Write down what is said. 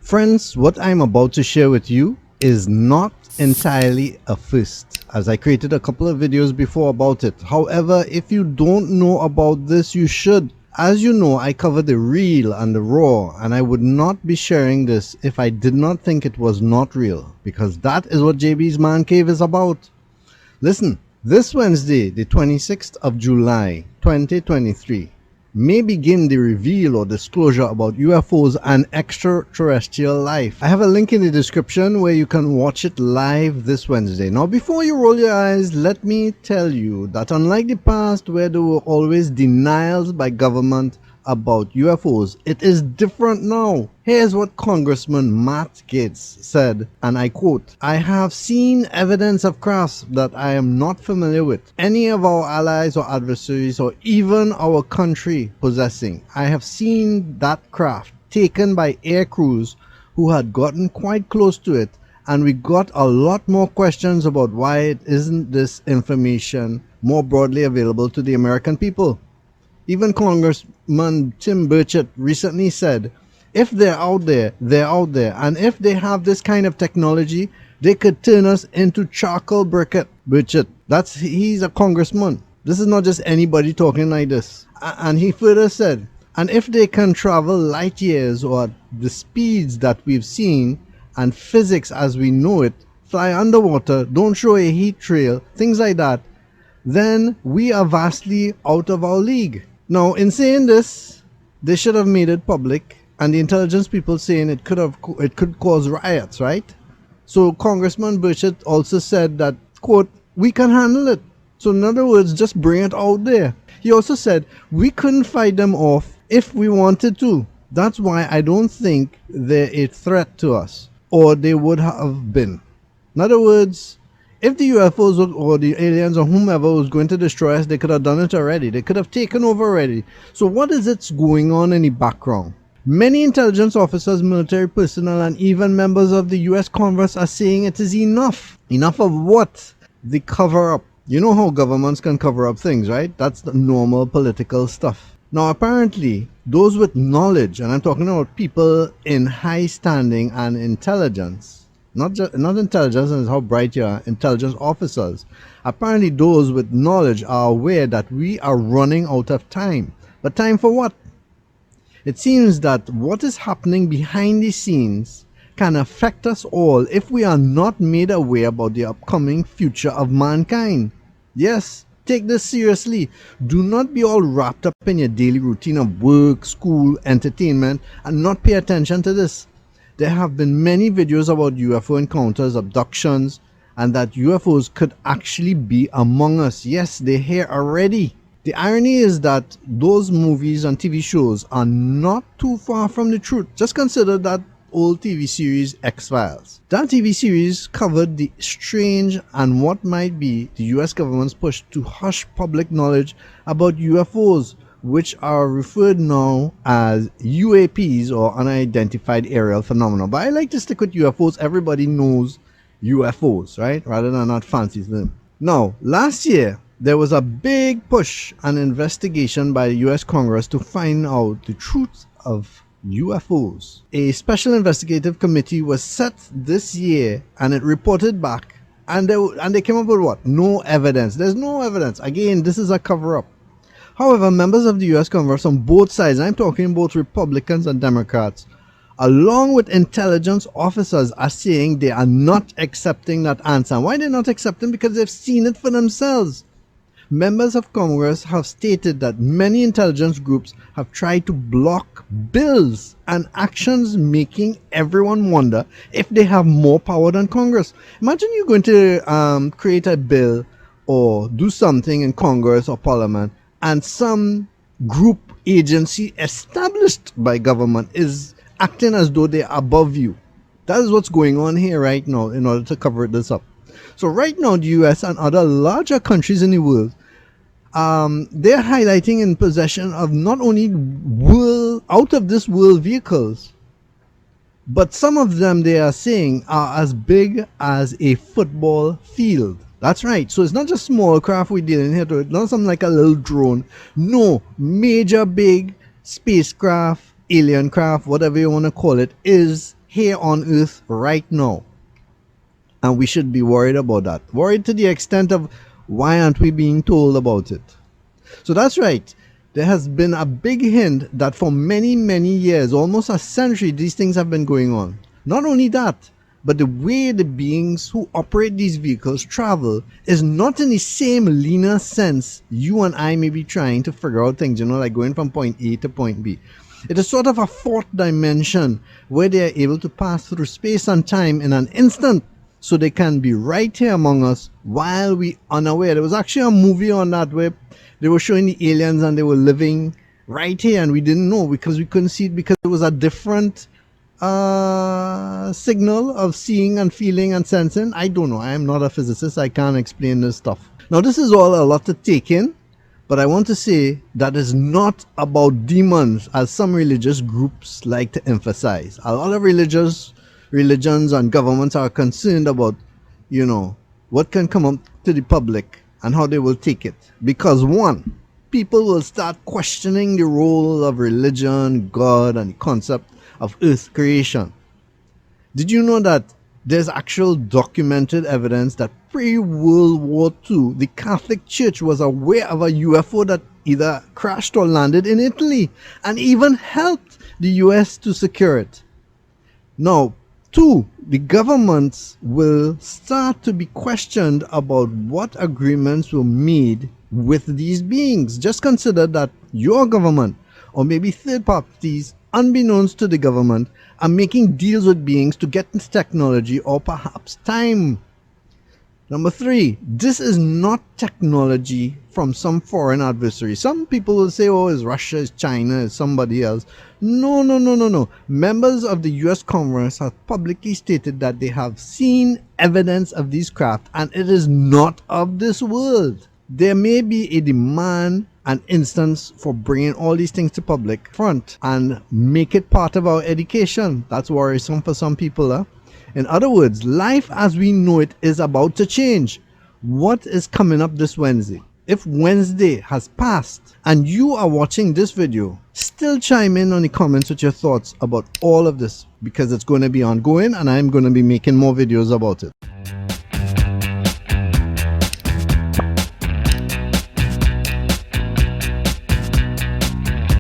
Friends, what I'm about to share with you is not entirely a first, as I created a couple of videos before about it. However, if you don't know about this, you should. As you know, I cover the real and the raw, and I would not be sharing this if I did not think it was not real, because that is what JB's Man Cave is about. Listen, this Wednesday, the 26th of July, 2023, may begin the reveal or disclosure about UFOs and extraterrestrial life. I have a link in the description where you can watch it live this Wednesday. Now, before you roll your eyes, let me tell you that unlike the past where there were always denials by government about UFOs, it is different now. Here's what Congressman Matt Gaetz said, and I quote, "I have seen evidence of crafts that I am not familiar with any of our allies or adversaries or even our country possessing. I have seen that craft taken by air crews who had gotten quite close to it, and we got a lot more questions about why it isn't this information more broadly available to the American people." Even Congressman Tim Burchett recently said, if they're out there, they're out there. And if they have this kind of technology, they could turn us into charcoal briquette. Burchett, he's a congressman. This is not just anybody talking like this. And he further said, and if they can travel light years or at the speeds that we've seen and physics as we know it, fly underwater, don't show a heat trail, things like that, then we are vastly out of our league. Now, in saying this, they should have made it public, and the intelligence people saying it could cause riots, right? So Congressman Burchett also said that, quote, "We can handle it." So in other words, just bring it out there. He also said we couldn't fight them off if we wanted to. That's why I don't think they're a threat to us, or they would have been. In other words, if the UFOs or the aliens or whomever was going to destroy us, they could have done it already. They could have taken over already. So what is it going on in the background? Many intelligence officers, military personnel, and even members of the US Congress are saying it is enough. Enough of what? The cover-up. You know how governments can cover up things, right? That's the normal political stuff. Now, apparently, those with knowledge, and I'm talking about people in high standing and intelligence, not intelligence and how bright you are, intelligence officers. Apparently those with knowledge are aware that we are running out of time. But time for what? It seems that what is happening behind the scenes can affect us all if we are not made aware about the upcoming future of mankind. Yes, take this seriously. Do not be all wrapped up in your daily routine of work, school, entertainment, and not pay attention to this. There have been many videos about UFO encounters, abductions, and that UFOs could actually be among us. Yes, they're here already. The irony is that those movies and TV shows are not too far from the truth. Just consider that old TV series X-Files. That TV series covered the strange and what might be the US government's push to hush public knowledge about UFOs, which are referred now as UAPs or unidentified aerial phenomena. But I like to stick with UFOs. Everybody knows UFOs, right? Rather than not fancy them. Now, last year, there was a big push and investigation by the US Congress to find out the truth of UFOs. A special investigative committee was set this year and it reported back. And they came up with what? No evidence. There's no evidence. Again, this is a cover-up. However, members of the US Congress on both sides, I'm talking both Republicans and Democrats, along with intelligence officers, are saying they are not accepting that answer. Why they're not accepting? Because they've seen it for themselves. Members of Congress have stated that many intelligence groups have tried to block bills and actions, making everyone wonder if they have more power than Congress. Imagine you're going to create a bill or do something in Congress or Parliament, and some group agency established by government is acting as though they're above you. That is what's going on here right now in order to cover this up. So right now, the US and other larger countries in the world, they're highlighting in possession of not only out of this world vehicles, but some of them they are saying are as big as a football field. That's right. So it's not just small craft we're dealing here to. It's not something like a little drone. No, major big spacecraft, alien craft, whatever you want to call it, is here on Earth right now. And we should be worried about that. Worried to the extent of why aren't we being told about it? So that's right. There has been a big hint that for many, many years, almost a century, these things have been going on. Not only that, but the way the beings who operate these vehicles travel is not in the same linear sense you and I may be trying to figure out things, like going from point A to point B. It is sort of a fourth dimension where they are able to pass through space and time in an instant, so they can be right here among us while we unaware. There was actually a movie on that where they were showing the aliens and they were living right here and we didn't know because we couldn't see it because it was a different signal of seeing and feeling and sensing. I don't know. I am not a physicist. I can't explain this stuff. Now this is all a lot to take in, but I want to say that it's not about demons as some religious groups like to emphasize. A lot of religions and governments are concerned about, what can come up to the public and how they will take it. Because one, people will start questioning the role of religion, God, and the concept of earth creation. Did you know that there's actual documented evidence that pre-World War II, the Catholic Church was aware of a UFO that either crashed or landed in Italy and even helped the US to secure it? Now, two, the governments will start to be questioned about what agreements were made with these beings. Just consider that your government or maybe third parties, unbeknownst to the government, are making deals with beings to get this technology or perhaps time. Number three, this is not technology from some foreign adversary. Some people will say, oh, it's Russia, it's China, it's somebody else. No. Members of the US Congress have publicly stated that they have seen evidence of these craft and it is not of this world. There may be a demand and instance for bringing all these things to public front and make it part of our education. That's worrisome for some people. In other words, life as we know it is about to change. What is coming up this Wednesday? If Wednesday has passed and you are watching this video, still chime in on the comments with your thoughts about all of this because it's going to be ongoing and I'm going to be making more videos about it.